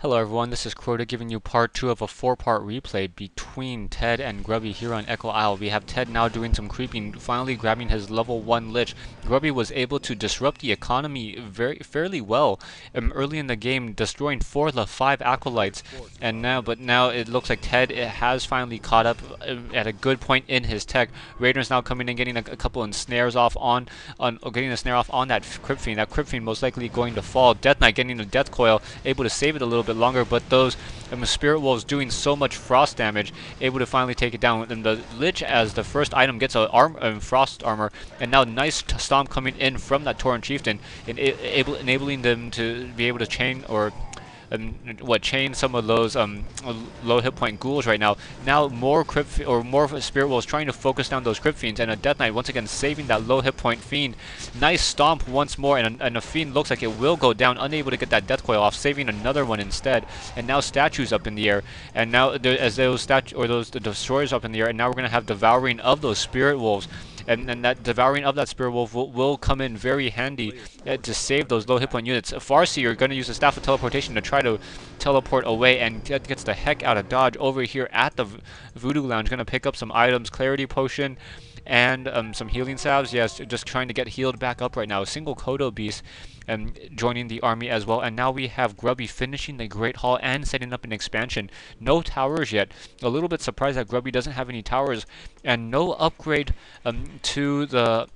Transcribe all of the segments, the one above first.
Hello everyone, this is Crota giving you part 2 of a 4-part replay between Ted and Grubby here on Echo Isle. We have Ted now doing some creeping, finally grabbing his level 1 Lich. Grubby was able to disrupt the economy fairly well early in the game, destroying 4 of the 5 Acolytes. But now it looks like Ted has finally caught up at a good point in his tech. Raider's now coming in, getting a couple of snares off getting a snare off on that Crypt Fiend. That Crypt Fiend most likely going to fall. Death Knight getting the Death Coil, able to save it a little bit longer, but those Spirit Wolves doing so much frost damage, able to finally take it down. And the Lich, as the first item, gets a frost armor, and now nice stomp coming in from that Tauren Chieftain, enabling them to be able to chain chain some of those low hit point ghouls right now. Now more Spirit Wolves trying to focus down those Crypt Fiends, and a Death Knight once again saving that low hit point Fiend. Nice stomp once more, and a Fiend looks like it will go down, unable to get that Death Coil off, saving another one instead. And now statues up in the air, and now as those the destroyers up in the air, and now we're gonna have devouring of those Spirit Wolves. And that devouring of that Spirit Wolf will come in very handy to save those low hit point units. Farseer going to use the Staff of Teleportation to try to teleport away, and gets the heck out of dodge over here at the Voodoo Lounge. Going to pick up some items, Clarity Potion, and some healing salves. Yes, just trying to get healed back up right now. A single Kodo Beast joining the army as well. And now we have Grubby finishing the Great Hall and setting up an expansion. No towers yet. A little bit surprised that Grubby doesn't have any towers, and no upgrade to the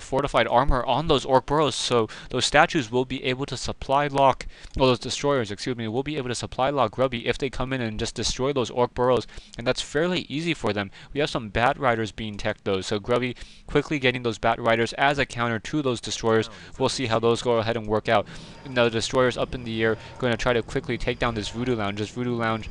fortified armor on those Orc Burrows, so those statues will be able to supply lock, well, those destroyers, excuse me, will be able to supply lock Grubby if they come in and just destroy those Orc Burrows, and that's fairly easy for them. We have some Bat Riders being teched though, so Grubby quickly getting those Bat Riders as a counter to those destroyers. We'll see how those go ahead and work out. Now the destroyers up in the air, going to try to quickly take down this Voodoo Lounge.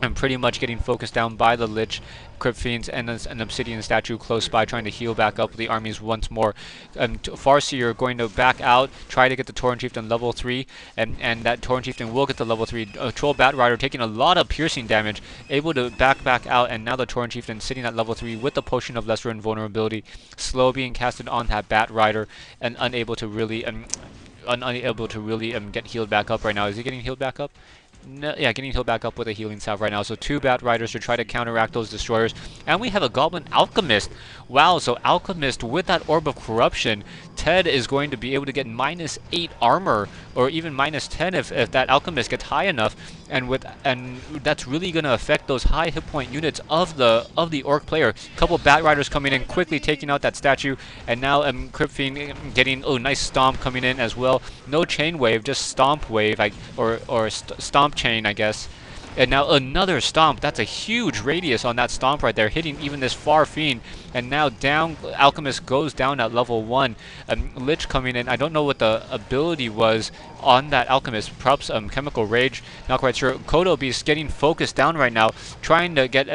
And pretty much getting focused down by the Lich, Crypt Fiends, and an Obsidian statue close by, trying to heal back up the armies once more. Farseer going to back out, try to get the Tauren Chieftain level 3, and that Tauren Chieftain will get the level 3. Troll Bat Rider taking a lot of piercing damage, able to back out, and now the Tauren Chieftain sitting at level 3 with the Potion of Lesser Invulnerability, slow being casted on that Bat Rider, and unable to really get healed back up right now. Is he getting healed back up? No, yeah, getting healed back up with a healing salve right now. So 2 Bat Riders to try to counteract those destroyers. And we have a Goblin Alchemist. Wow, so Alchemist with that Orb of Corruption, Ted is going to be able to get -8 armor, or even -10 if that Alchemist gets high enough. And that's really going to affect those high hit point units of the Orc player. Couple Bat Riders coming in, quickly taking out that statue. And now Crypt Fiend getting, nice stomp coming in as well. No chain wave, just stomp wave, stomp chain, I guess. And now another stomp. That's a huge radius on that stomp right there, hitting even this far Fiend. And now down, Alchemist goes down at level 1. Lich coming in. I don't know what the ability was on that Alchemist. Perhaps Chemical Rage. Not quite sure. Kodo Beast getting focused down right now, trying to get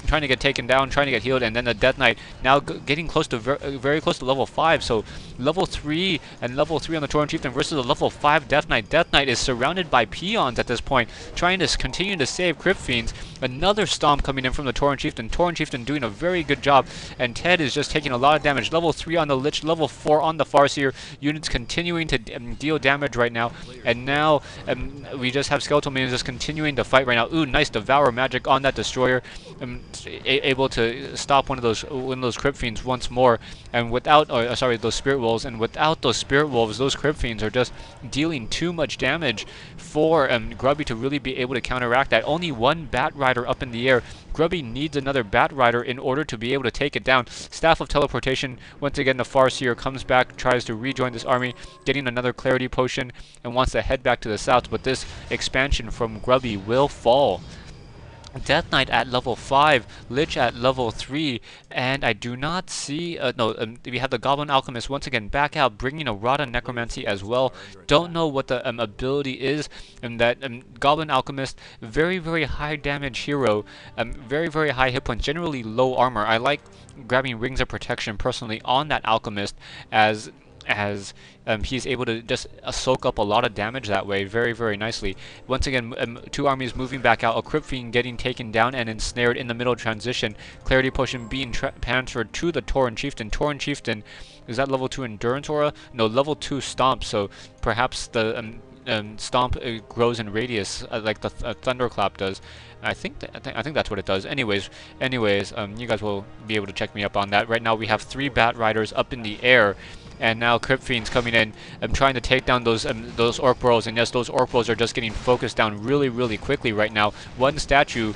trying to get taken down, trying to get healed, and then the Death Knight now getting close to very close to level 5. So level 3 and level 3 on the Tauren Chieftain versus a level 5 Death Knight. Death Knight is surrounded by peons at this point, trying to continue to save Crypt Fiends. Another stomp coming in from the Tauren Chieftain. Tauren Chieftain doing a very good job, and Ted is just taking a lot of damage. Level 3 on the Lich, level 4 on the Farseer. Units continuing to deal damage right now, and now we just have Skeletal Minions just continuing to fight right now. Ooh, nice Devour magic on that Destroyer. Able to stop one of those Crypt Fiends once more, and without, those Spirit Wolves, and without those Spirit Wolves, those Crypt Fiends are just dealing too much damage for Grubby to really be able to counteract that. Only 1 Bat Rider up in the air. Grubby needs another Bat Rider in order to be able to take it down. Staff of Teleportation, once again the Farseer comes back, tries to rejoin this army, getting another Clarity Potion, and wants to head back to the south, but this expansion from Grubby will fall. Death Knight at level 5, Lich at level 3, and I do not see, we have the Goblin Alchemist once again back out, bringing a Rod on Necromancy as well. Don't know what the ability is, and that Goblin Alchemist, very, very high damage hero, very, very high hit points, generally low armor. I like grabbing Rings of Protection personally on that Alchemist, as he's able to just soak up a lot of damage that way very, very nicely. Once again, 2 armies moving back out, a Crypt Fiend getting taken down and ensnared in the middle transition. Clarity Potion being transferred to the Tauren Chieftain. Tauren Chieftain, is that level 2 Endurance Aura? No, level 2 Stomp, so perhaps the stomp grows in radius like the thunderclap does. I think that's what it does. Anyways, you guys will be able to check me up on that. Right now we have 3 Bat Riders up in the air, and now Crypt Fiend's coming in. I'm trying to take down those Orc Burrows, and yes, those Orc Burrows are just getting focused down really quickly right now. One statue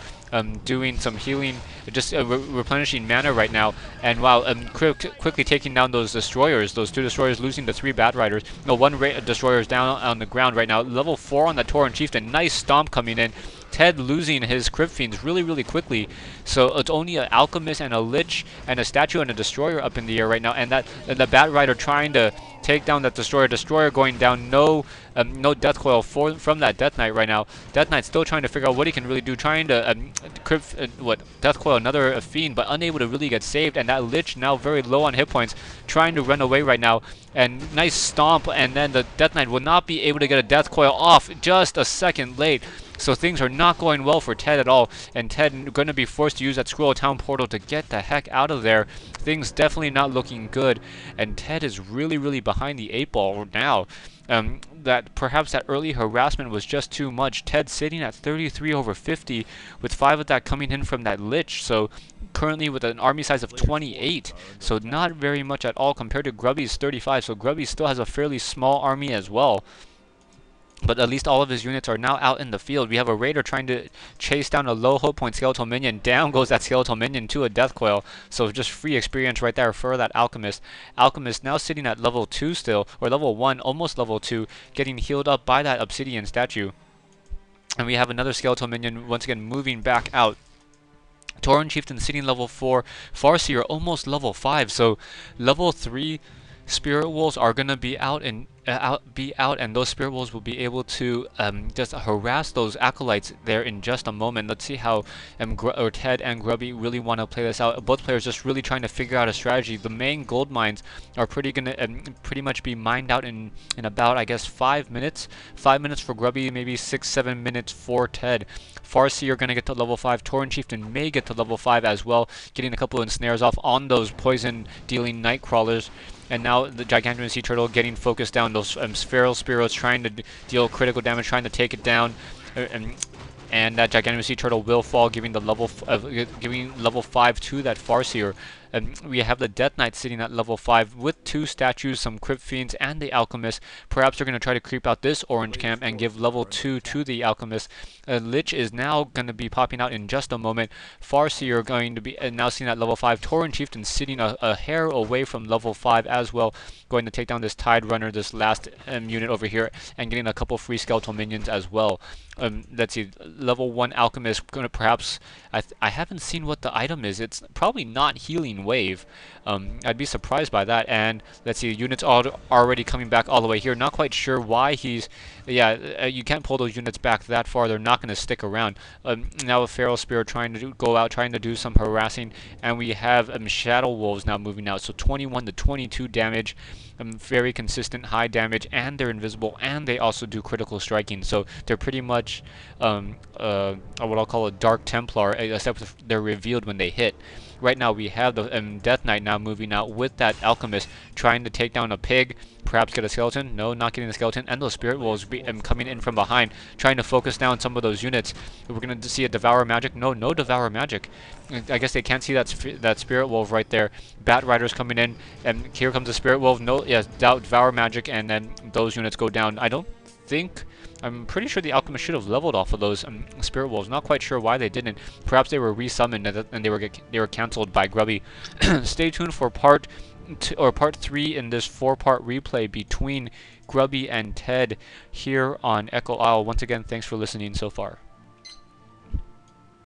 doing some healing, just replenishing mana right now, and wow, quickly taking down those destroyers, those 2 destroyers, losing the 3 Bat Riders. No, 1 destroyer is down on the ground right now. Level 4 on the Tauren Chieftain. Nice stomp coming in. Ted losing his Crypt Fiends really quickly, so it's only an Alchemist and a Lich and a Statue and a Destroyer up in the air right now, and the Bat Rider trying to take down that Destroyer. Destroyer going down, no Death Coil from that Death Knight right now. Death Knight still trying to figure out what he can really do, trying to Death Coil another Fiend, but unable to really get saved, and that Lich now very low on hit points, trying to run away right now, and nice stomp, and then the Death Knight will not be able to get a Death Coil off, just a second late. So things are not going well for Ted at all, and Ted going to be forced to use that Squirrel Town portal to get the heck out of there. Things definitely not looking good, and Ted is really behind the 8 ball now. That perhaps that early harassment was just too much. Ted sitting at 33 over 50 with 5 of that coming in from that Lich, so currently with an army size of 28, so not very much at all compared to Grubby's 35, so Grubby still has a fairly small army as well. But at least all of his units are now out in the field. We have a Raider trying to chase down a low hope point Skeletal Minion. Down goes that Skeletal Minion to a Death Coil. So just free experience right there for that Alchemist. Alchemist now sitting at level 2 still, or level 1, almost level 2, getting healed up by that Obsidian statue. And we have another Skeletal Minion once again moving back out. Tauren Chieftain sitting level 4. Farseer almost level 5. So level 3 Spirit Wolves are going to be out and those Spirit Wolves will be able to just harass those Acolytes there in just a moment. Let's see how Ted and Grubby really want to play this out. Both players just really trying to figure out a strategy. The main gold mines are pretty much be mined out in about, I guess, 5 minutes. 5 minutes for Grubby, maybe 6-7 minutes for Ted. Farseer are going to get to level 5. Tauren Chieftain may get to level 5 as well, getting a couple of ensnares off on those poison-dealing Night Crawlers. And now the Gigantuan Sea Turtle getting focused down. Those Feral Spiros trying to deal critical damage, trying to take it down. And that Gigantuan Sea Turtle will fall, giving level 5 to that Farseer. We have the Death Knight sitting at level 5 with 2 statues, some Crypt Fiends, and the Alchemist. Perhaps they're going to try to creep out this orange camp and give level 2 to the Alchemist. Lich is now going to be popping out in just a moment. Farseer going to be now sitting at level 5. Tauren Chieftain sitting a hair away from level 5 as well. Going to take down this Tide Runner, this last unit over here, and getting a couple free Skeletal Minions as well. Let's see, level 1 Alchemist going to perhaps, I haven't seen what the item is. It's probably not Healing Wave. I'd be surprised by that. And let's see, units already coming back all the way here. Not quite sure why he's, you can't pull those units back that far. They're not going to stick around. Now a Feral Spirit trying to go out, trying to do some harassing, and we have Shadow Wolves now moving out. So 21 to 22 damage. Very consistent high damage, and they're invisible, and they also do critical striking. So they're pretty much what I'll call a Dark Templar, except they're revealed when they hit. Right now we have the Death Knight now moving out with that Alchemist, trying to take down a pig, perhaps get a skeleton. No, not getting the skeleton, and those Spirit Wolves coming in from behind, trying to focus down some of those units. We're going to see a Devour Magic. No Devour Magic. I guess they can't see that Spirit Wolf right there. Bat Riders coming in, and here comes the Spirit Wolf. No, yes, Devour Magic, and then those units go down. I'm pretty sure the Alchemist should have leveled off of those Spirit Wolves. Not quite sure why they didn't. Perhaps they were resummoned and they were cancelled by Grubby. Stay tuned for part 3 in this 4-part replay between Grubby and Ted here on Echo Isle. Once again, thanks for listening so far.